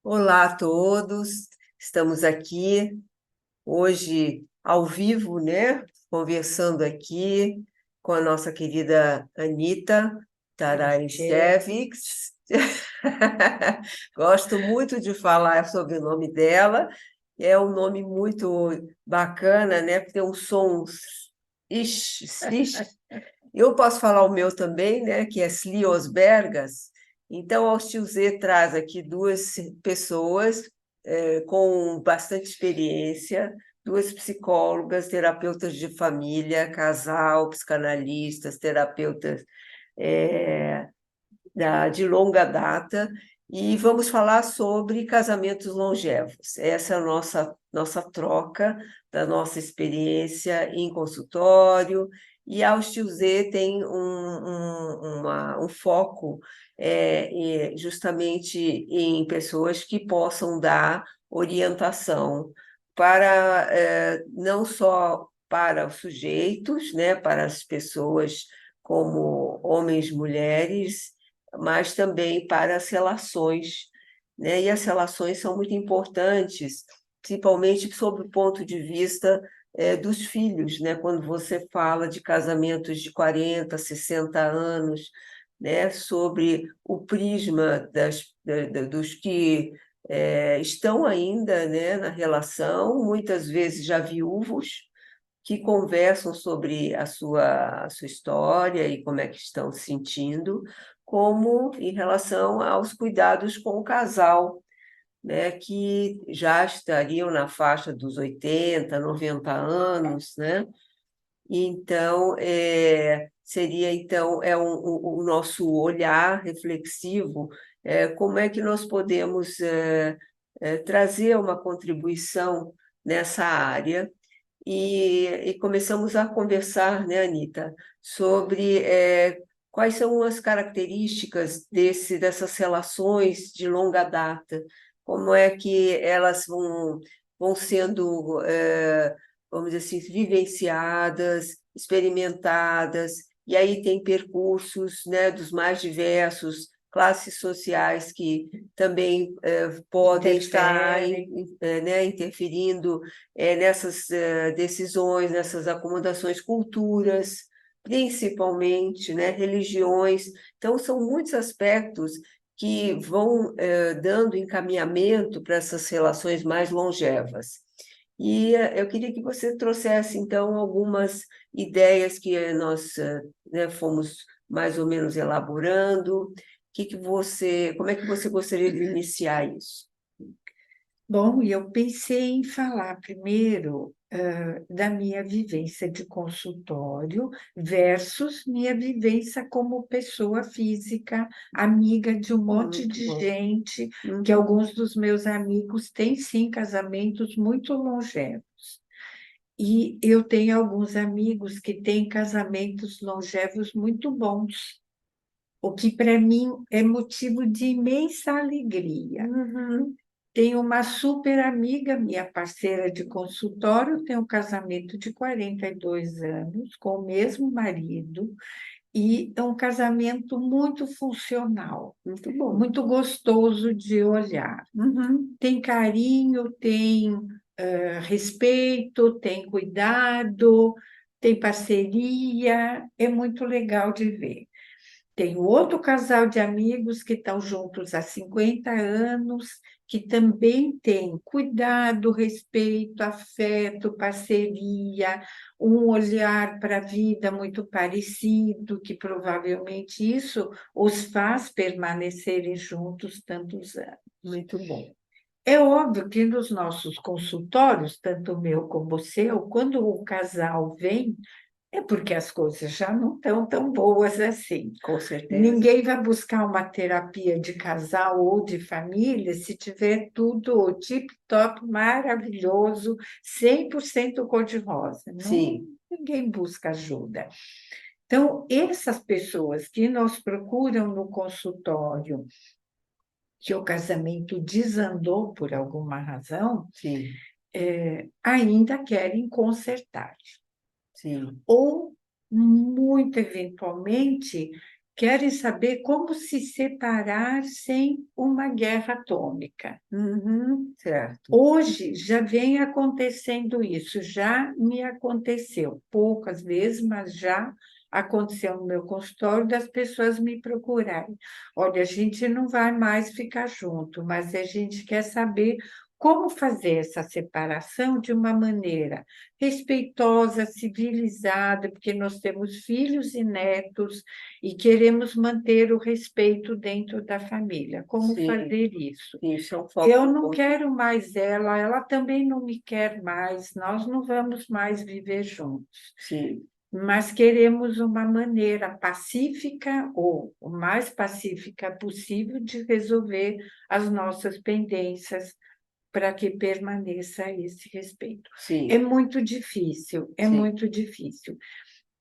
Olá a todos, estamos aqui hoje ao vivo, né? Conversando aqui com a nossa querida Anita Taraishevich. Gosto muito de falar sobre o nome dela, é um nome muito bacana, né? Porque tem uns sons. Eu posso falar o meu também, né, que é Sliosbergas. Então, a Hostil Z traz aqui duas pessoas com bastante experiência, duas psicólogas, terapeutas de família, casal, psicanalistas, terapeutas eh, de longa data, e vamos falar sobre casamentos longevos. Essa é a nossa troca da nossa experiência em consultório, e a Hostil Z tem um foco justamente em pessoas que possam dar orientação para não só para os sujeitos, né, para as pessoas como homens, mulheres, mas também para as relações, né? E as relações são muito importantes, principalmente sob o ponto de vista dos filhos, né? Quando você fala de casamentos de 40, 60 anos, né? Sobre o prisma dos que estão ainda, né, na relação, muitas vezes já viúvos, que conversam sobre a sua história e como é que estão se sentindo, como em relação aos cuidados com o casal, né, que já estariam na faixa dos 80, 90 anos, né? E então, seria então o nosso olhar reflexivo, como é que nós podemos trazer uma contribuição nessa área e começamos a conversar, né, Anita, sobre quais são as características dessas relações de longa data, como é que elas vão sendo, vamos dizer assim, vivenciadas, experimentadas, e aí tem percursos, né, dos mais diversos, classes sociais que também podem estar, né, interferindo nessas decisões, nessas acomodações, culturas, principalmente, né, religiões. Então, são muitos aspectos que vão dando encaminhamento para essas relações mais longevas. E eu queria que você trouxesse, então, algumas ideias que nós né, fomos mais ou menos elaborando. Como é que você gostaria de iniciar isso? Bom, e eu pensei em falar primeiro, da minha vivência de consultório versus minha vivência como pessoa física, amiga de um monte Muito de bom. gente, que Uhum. alguns dos meus amigos têm sim casamentos muito longevos. E eu tenho alguns amigos que têm casamentos longevos muito bons, o que para mim é motivo de imensa alegria. Uhum. Tenho uma super amiga, minha parceira de consultório, tem um casamento de 42 anos com o mesmo marido e é um casamento muito funcional, Muito bom. muito gostoso de olhar. Uhum. Tem carinho, tem respeito, tem cuidado, tem parceria, é muito legal de ver. Tenho outro casal de amigos que estão juntos há 50 anos, que também tem cuidado, respeito, afeto, parceria, um olhar para a vida muito parecido, que provavelmente isso os faz permanecerem juntos tantos anos. Muito bom. É óbvio que nos nossos consultórios, tanto o meu como o seu, quando o casal vem, é porque as coisas já não estão tão boas assim. Com certeza. Ninguém vai buscar uma terapia de casal ou de família se tiver tudo tip-top, maravilhoso, 100% cor-de-rosa. Não, Sim. ninguém busca ajuda. Então, essas pessoas que nos procuram no consultório, que o casamento desandou por alguma razão, Sim, ainda querem consertar. sim. Ou, muito eventualmente, querem saber como se separar sem uma guerra atômica. Uhum, certo. Hoje já vem acontecendo isso, já me aconteceu, poucas vezes, mas já aconteceu no meu consultório das pessoas me procurarem. Olha, a gente não vai mais ficar junto, mas a gente quer saber como fazer essa separação de uma maneira respeitosa, civilizada, porque nós temos filhos e netos e queremos manter o respeito dentro da família. Como Sim, fazer isso? sim, isso é um Eu foco não importante. quero mais ela, ela também não me quer mais, nós não vamos mais viver juntos, Sim, mas queremos uma maneira pacífica ou o mais pacífica possível de resolver as nossas pendências para que permaneça esse respeito. É sim, muito difícil, é sim. muito difícil.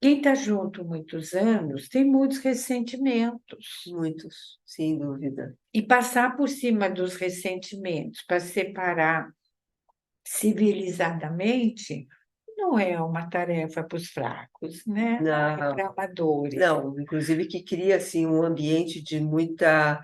Quem está junto muitos anos tem muitos ressentimentos. Muitos, sem dúvida. E passar por cima dos ressentimentos para separar civilizadamente não é uma tarefa para os fracos, né? Não é Na, para amadores. não, inclusive que cria assim um ambiente de muita,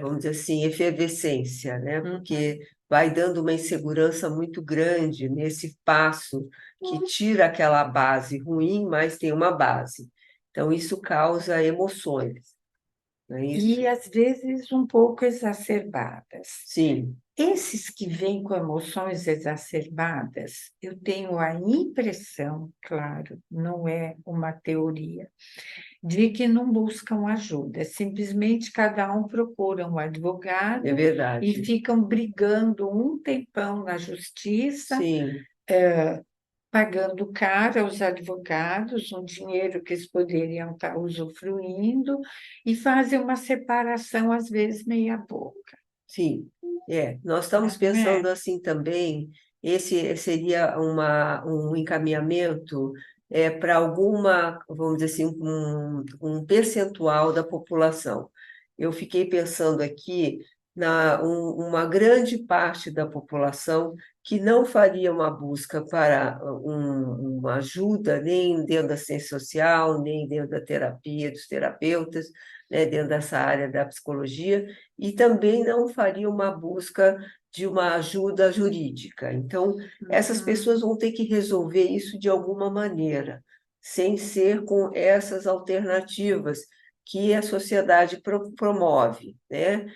vamos dizer assim, efervescência, né? Uhum. Porque vai dando uma insegurança muito grande nesse passo que tira aquela base ruim, mas tem uma base. Então isso causa emoções, não é isso? E às vezes um pouco exacerbadas. Sim, Esses que vêm com emoções exacerbadas, eu tenho a impressão, claro, não é uma teoria, de que não buscam ajuda, simplesmente cada um procura um é advogado e verdade. ficam brigando um tempão na justiça, Sim, pagando caro aos advogados, um dinheiro que eles poderiam estar usufruindo, e fazem uma separação, às vezes, meia boca, sim. Nós estamos não pensando é? assim também, esse seria um encaminhamento para alguma, vamos dizer assim, um percentual da população. Eu fiquei pensando aqui uma grande parte da população que não faria uma busca para uma ajuda, nem dentro da ciência social, nem dentro da terapia, dos terapeutas, né, dentro dessa área da psicologia, e também não faria uma busca de uma ajuda jurídica. Então, essas Uhum. pessoas vão ter que resolver isso de alguma maneira, sem ser com essas alternativas que a sociedade promove, né?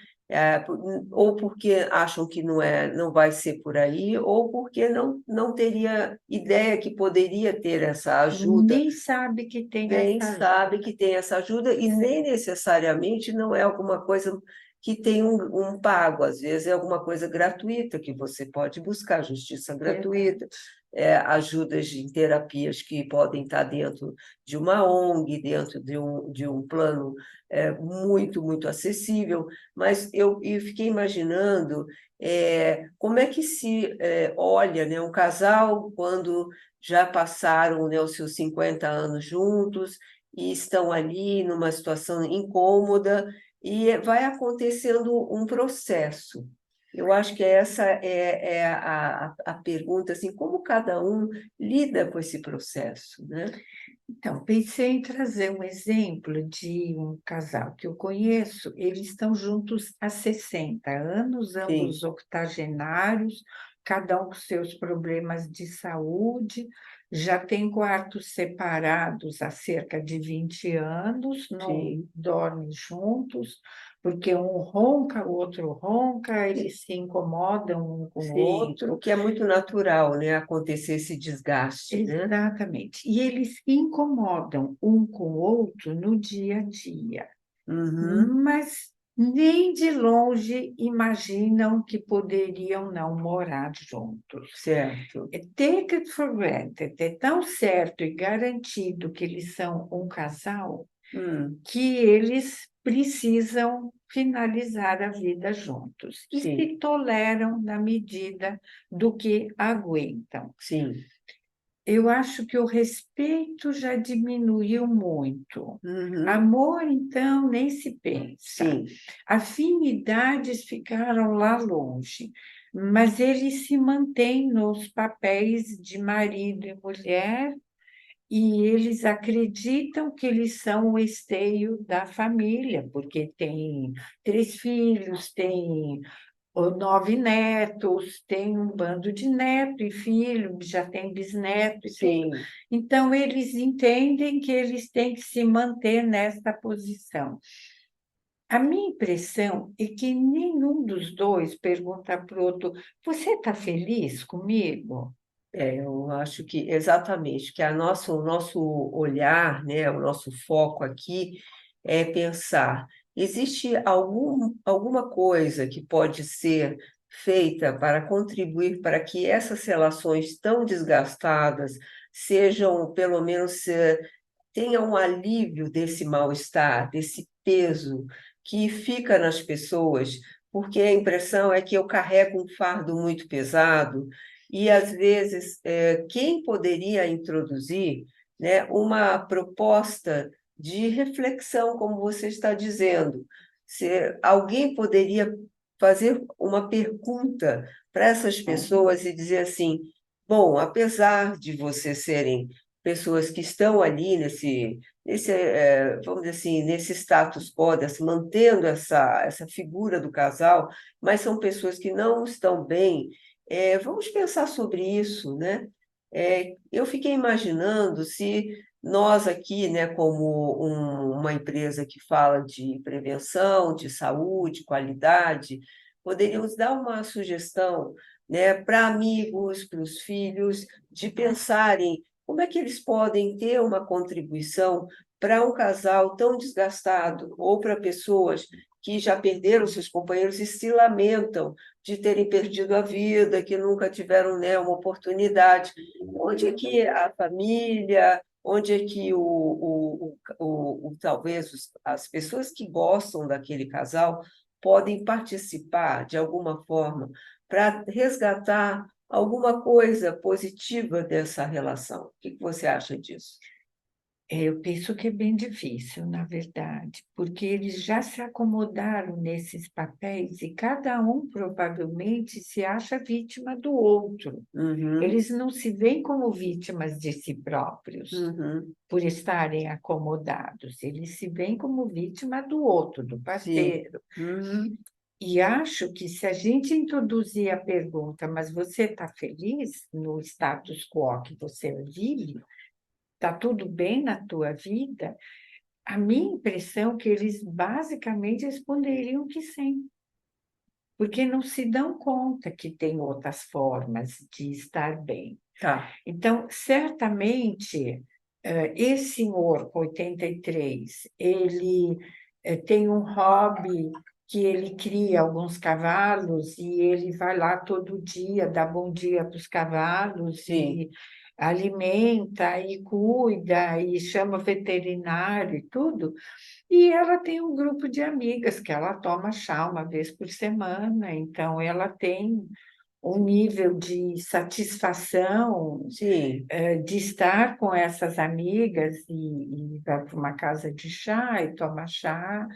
Ou porque acham que não vai ser por aí, ou porque não teria ideia que poderia ter essa ajuda, Nem sabe que tem nem essa sabe ajuda. que tem essa ajuda e nem necessariamente não é alguma coisa que tem um pago, às vezes é alguma coisa gratuita que você pode buscar, justiça gratuita, Verdade. ajudas em terapias que podem estar dentro de uma ONG, dentro de um plano muito, muito acessível, mas eu fiquei imaginando como é que se olha, né, um casal quando já passaram, né, os seus 50 anos juntos e estão ali numa situação incômoda e vai acontecendo um processo. Eu acho que essa é a pergunta, assim, como cada um lida com esse processo, né? Então, pensei em trazer um exemplo de um casal que eu conheço. Eles estão juntos há 60 anos, ambos Sim, octogenários, cada um com seus problemas de saúde, já tem quartos separados há cerca de 20 anos, não sim. dormem juntos, porque um ronca, o outro ronca, eles se incomodam um com o Sim, o outro. que é muito natural, né? Acontecer esse desgaste, né? Exatamente. E eles incomodam um com o outro no dia a dia, Uhum, mas nem de longe imaginam que poderiam não morar juntos. certo. É take it for granted, é tão certo e garantido que eles são um casal Hum, que eles precisam finalizar a vida juntos e sim, se toleram na medida do que aguentam. sim. Eu acho que o respeito já diminuiu muito. Uhum, Amor, então, nem se pensa. sim, Afinidades ficaram lá longe, mas ele se mantém nos papéis de marido e mulher e eles acreditam que eles são o esteio da família, porque tem 3 filhos, tem 9 netos, tem um bando de neto e filho, já tem bisneto e tudo. Sim. Então, eles entendem que eles têm que se manter nesta posição. A minha impressão é que nenhum dos dois pergunta para o outro: você está feliz comigo? Eu acho que exatamente, que o nosso olhar, né, o nosso foco aqui é pensar, existe alguma coisa que pode ser feita para contribuir para que essas relações tão desgastadas sejam, pelo menos, tenham um alívio desse mal-estar, desse peso que fica nas pessoas, porque a impressão é que eu carrego um fardo muito pesado e, às vezes, quem poderia introduzir, né, uma proposta de reflexão, como você está dizendo? Se alguém poderia fazer uma pergunta para essas pessoas e dizer assim: bom, apesar de vocês serem pessoas que estão ali vamos dizer assim, nesse status quo, mantendo essa figura do casal, mas são pessoas que não estão bem. Vamos pensar sobre isso, né? Eu fiquei imaginando se nós aqui, né, como uma empresa que fala de prevenção, de saúde, qualidade, poderíamos dar uma sugestão, né, para amigos, para os filhos, de pensarem como é que eles podem ter uma contribuição para um casal tão desgastado ou para pessoas que já perderam seus companheiros e se lamentam de terem perdido a vida, que nunca tiveram, né, uma oportunidade. Onde é que a família, onde é que talvez as pessoas que gostam daquele casal podem participar de alguma forma para resgatar alguma coisa positiva dessa relação? O que você acha disso? Eu penso que é bem difícil, na verdade, porque eles já se acomodaram nesses papéis e cada um provavelmente se acha vítima do outro. Uhum, Eles não se veem como vítimas de si próprios, uhum, por estarem acomodados, eles se veem como vítima do outro, do sim, parceiro. uhum, E acho que se a gente introduzir a pergunta, mas você está feliz no status quo que você vive? Está tudo bem na tua vida? A minha impressão é que eles basicamente responderiam que sim, porque não se dão conta que tem outras formas de estar bem. tá, Então, certamente, esse senhor com 83, ele tem um hobby que ele cria alguns cavalos e ele vai lá todo dia, dá bom dia para os cavalos sim. e alimenta e cuida e chama veterinário e tudo. E ela tem um grupo de amigas que ela toma chá uma vez por semana, então ela tem um nível de satisfação Sim, de estar com essas amigas e vai para uma casa de chá e toma chá,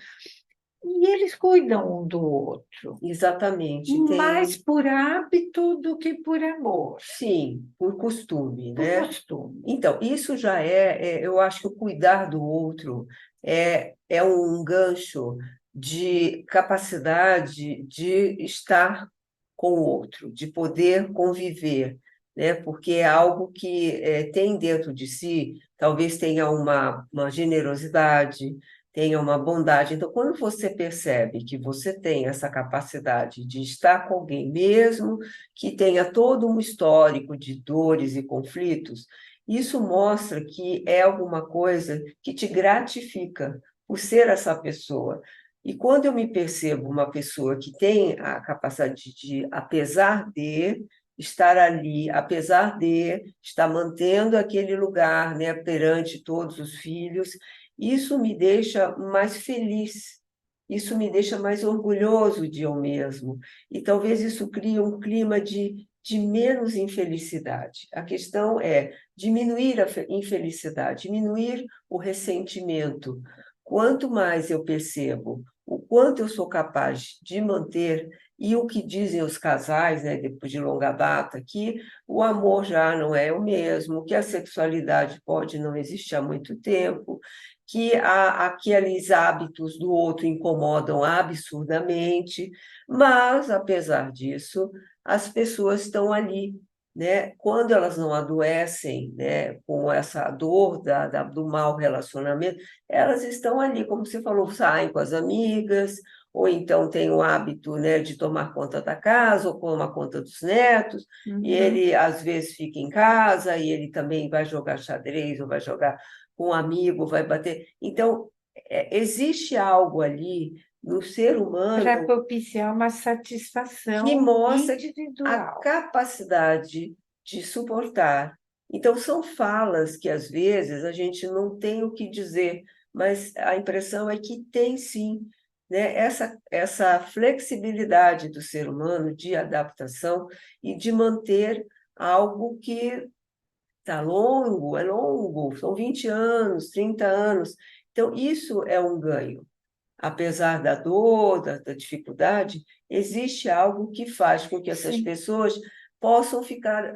e eles cuidam um do outro, exatamente. mais por hábito do que por amor, Sim, por costume, por né? costume. Então, isso já eu acho que o cuidar do outro é um gancho de capacidade de estar com o outro, de poder conviver, né? Porque é algo que tem dentro de si, talvez tenha uma generosidade, tenha uma bondade. Então, quando você percebe que você tem essa capacidade de estar com alguém mesmo, que tenha todo um histórico de dores e conflitos, isso mostra que é alguma coisa que te gratifica por ser essa pessoa. E quando eu me percebo uma pessoa que tem a capacidade de, apesar de estar ali, apesar de estar mantendo aquele lugar, né, perante todos os filhos, isso me deixa mais feliz, isso me deixa mais orgulhoso de eu mesmo. E talvez isso crie um clima de menos infelicidade. A questão é diminuir a infelicidade, diminuir o ressentimento. Quanto mais eu percebo o quanto eu sou capaz de manter, e o que dizem os casais, né, depois de longa data, que o amor já não é o mesmo, que a sexualidade pode não existir há muito tempo, que aqueles hábitos do outro incomodam absurdamente, mas, apesar disso, as pessoas estão ali, né? Quando elas não adoecem, né, com essa dor do mau relacionamento, elas estão ali, como você falou, saem com as amigas, ou então têm o hábito, né, de tomar conta da casa, ou tomar conta dos netos, e Uhum. ele às vezes fica em casa, e ele também vai jogar xadrez, ou vai jogar com um amigo, vai bater. Então, existe algo ali no ser Para humano propiciar uma que satisfação mostra a individual. capacidade de suportar. Então, são falas que, às vezes, a gente não tem o que dizer, mas a impressão é que tem sim, né? Essa flexibilidade do ser humano de adaptação e de manter algo que está longo, é longo, são 20 anos, 30 anos. Então, isso é um ganho. Apesar da dor, da dificuldade, existe algo que faz com que essas Sim, pessoas possam ficar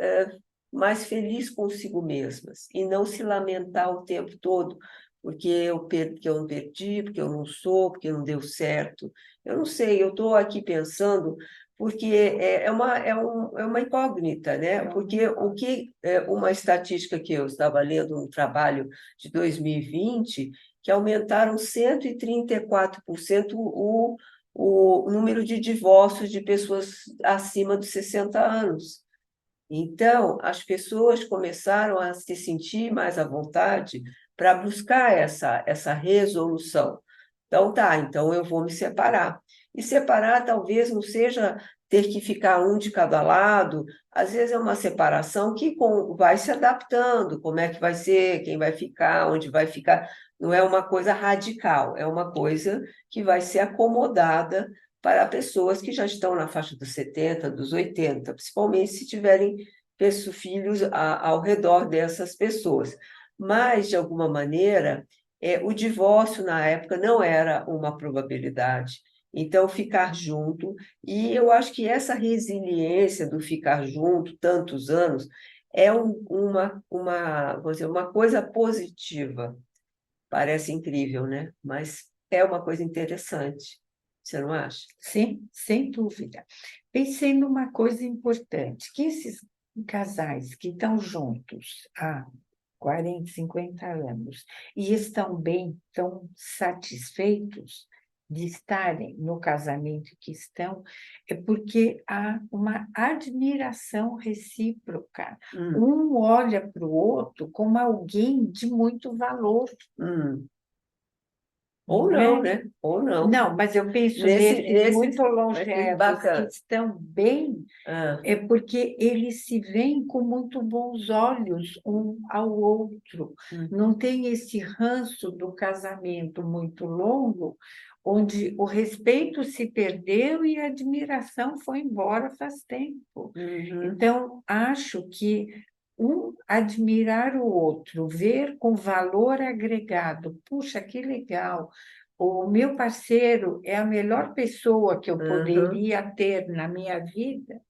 mais felizes consigo mesmas e não se lamentar o tempo todo porque eu não perdi, porque eu não sou, porque não deu certo. Eu não sei, eu estou aqui pensando porque é uma incógnita, né? Porque uma estatística que eu estava lendo no trabalho de 2020 que aumentaram 134% o número de divórcios de pessoas acima dos 60 anos. Então, as pessoas começaram a se sentir mais à vontade para buscar essa resolução. Então, tá, então eu vou me separar. E separar talvez não seja ter que ficar um de cada lado, às vezes é uma separação que vai se adaptando, como é que vai ser, quem vai ficar, onde vai ficar. Não é uma coisa radical, é uma coisa que vai ser acomodada para pessoas que já estão na faixa dos 70, dos 80, principalmente se tiverem filhos ao redor dessas pessoas. Mas, de alguma maneira, o divórcio na época não era uma probabilidade. Então, ficar junto, e eu acho que essa resiliência do ficar junto tantos anos é vou dizer, uma coisa positiva. Parece incrível, né? Mas é uma coisa interessante. Você não acha? sim, sem dúvida. Pensei numa coisa importante, que esses casais que estão juntos há 40, 50 anos e estão bem, estão satisfeitos de estarem no casamento que estão, é porque há uma admiração recíproca. Hum, Um olha para o outro como alguém de muito valor, hum. Ou não não, é? né? Ou não. Não, mas eu penso nesses Nesses, muito nesses longevos que bacana. estão bem, Ah, é porque eles se veem com muito bons olhos um ao outro. hum, Não tem esse ranço do casamento muito longo, onde o respeito se perdeu e a admiração foi embora faz tempo. uhum, Então, acho que um admirar o outro, ver com valor agregado, puxa, que legal! O meu parceiro é a melhor pessoa que eu uhum, poderia ter na minha vida.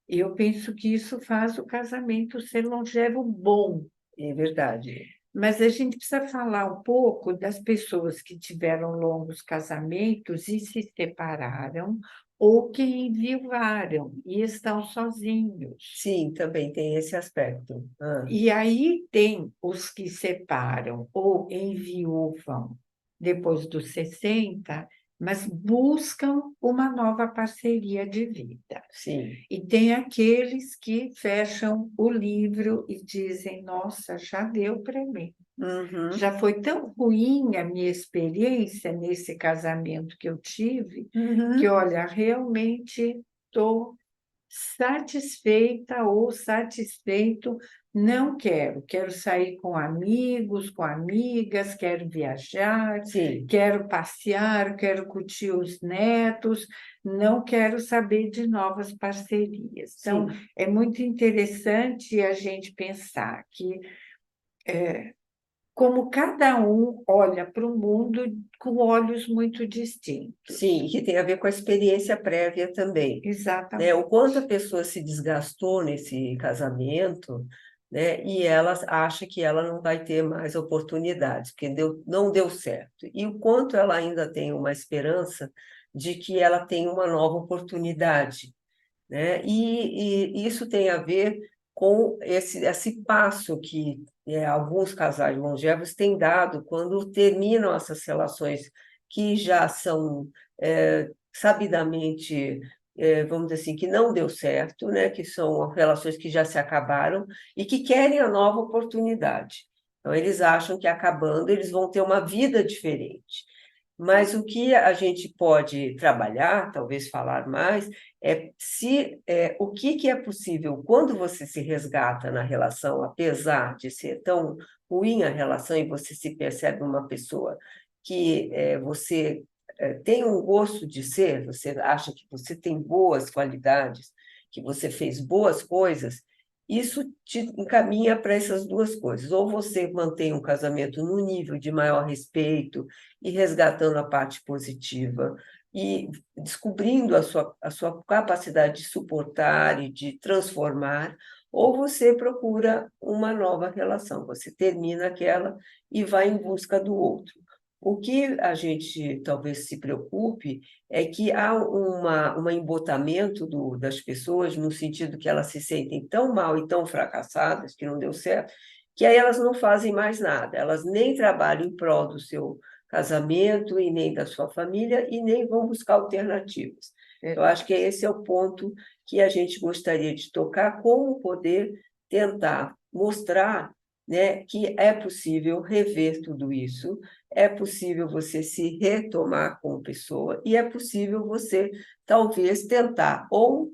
Eu penso que isso faz o casamento ser longevo bom, é verdade. mas a gente precisa falar um pouco das pessoas que tiveram longos casamentos e se separaram, ou que enviuvaram e estão sozinhos. Sim, também tem esse aspecto. Ah, E aí tem os que separam ou enviuvam depois dos 60, mas buscam uma nova parceria de vida. sim. E tem aqueles que fecham o livro e dizem: Nossa, já deu para mim. Uhum, Já foi tão ruim a minha experiência nesse casamento que eu tive, que, uhum, olha, realmente estou satisfeita ou satisfeito, não quero. Quero sair com amigos, com amigas, quero viajar, sim, quero passear, quero curtir os netos, não quero saber de novas parcerias. Então, sim. é muito interessante a gente pensar que como cada um olha para o mundo com olhos muito distintos. Sim, que tem a ver com a experiência prévia também, né? Exatamente. O quanto a pessoa se desgastou nesse casamento, né? E ela acha que ela não vai ter mais oportunidades, porque não deu certo. E o quanto ela ainda tem uma esperança de que ela tem uma nova oportunidade, né? E isso tem a ver com esse passo que alguns casais longevos têm dado quando terminam essas relações que já são sabidamente, vamos dizer assim, que não deu certo, né? Que são relações que já se acabaram e que querem a nova oportunidade. Então, eles acham que acabando, eles vão ter uma vida diferente. Mas o que a gente pode trabalhar, talvez falar mais, é se o que é possível quando você se resgata na relação, apesar de ser tão ruim a relação e você se percebe uma pessoa que você tem um gosto de ser, você acha que você tem boas qualidades, que você fez boas coisas, isso te encaminha para essas duas coisas. Ou você mantém um casamento no nível de maior respeito e resgatando a parte positiva e descobrindo a sua capacidade de suportar e de transformar, ou você procura uma nova relação, você termina aquela e vai em busca do outro. O que a gente talvez se preocupe é que há um embotamento das pessoas, no sentido que elas se sentem tão mal e tão fracassadas, que não deu certo, que aí elas não fazem mais nada, elas nem trabalham em prol do seu casamento e nem da sua família e nem vão buscar alternativas. Eu acho que esse é o ponto que a gente gostaria de tocar, como poder tentar mostrar, né, que é possível rever tudo isso, é possível você se retomar como pessoa e é possível você talvez tentar ou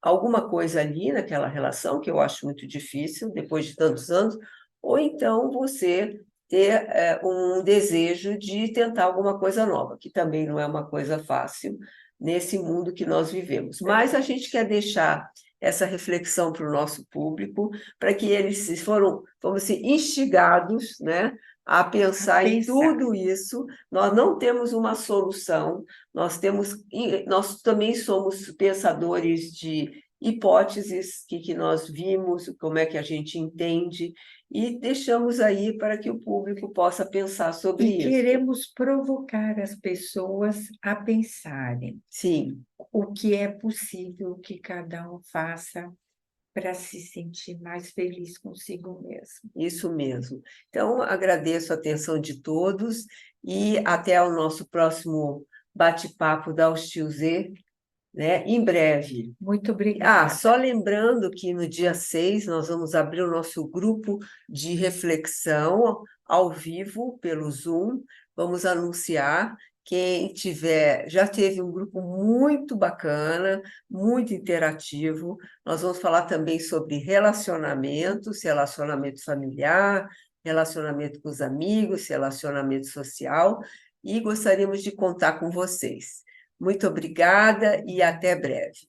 alguma coisa ali naquela relação, que eu acho muito difícil, depois de tantos anos, ou então você ter um desejo de tentar alguma coisa nova, que também não é uma coisa fácil nesse mundo que nós vivemos. Mas a gente quer deixar essa reflexão para o nosso público, para que eles se foram, vamos dizer, instigados, né, a pensar em tudo isso. Nós não temos uma solução, nós também somos pensadores de hipóteses que nós vimos, como é que a gente entende, e deixamos aí para que o público possa pensar sobre E isso. queremos provocar as pessoas a pensarem Sim, o que é possível que cada um faça para se sentir mais feliz consigo mesmo. isso mesmo. Então, agradeço a atenção de todos e até o nosso próximo bate-papo da Ustilze, né, em breve. Muito obrigada. Só lembrando que no dia 6 nós vamos abrir o nosso grupo de reflexão ao vivo pelo Zoom. Vamos anunciar. Quem tiver, já teve um grupo muito bacana, muito interativo. Nós vamos falar também sobre relacionamentos, relacionamento familiar, relacionamento com os amigos, relacionamento social, e gostaríamos de contar com vocês. Muito obrigada e até breve.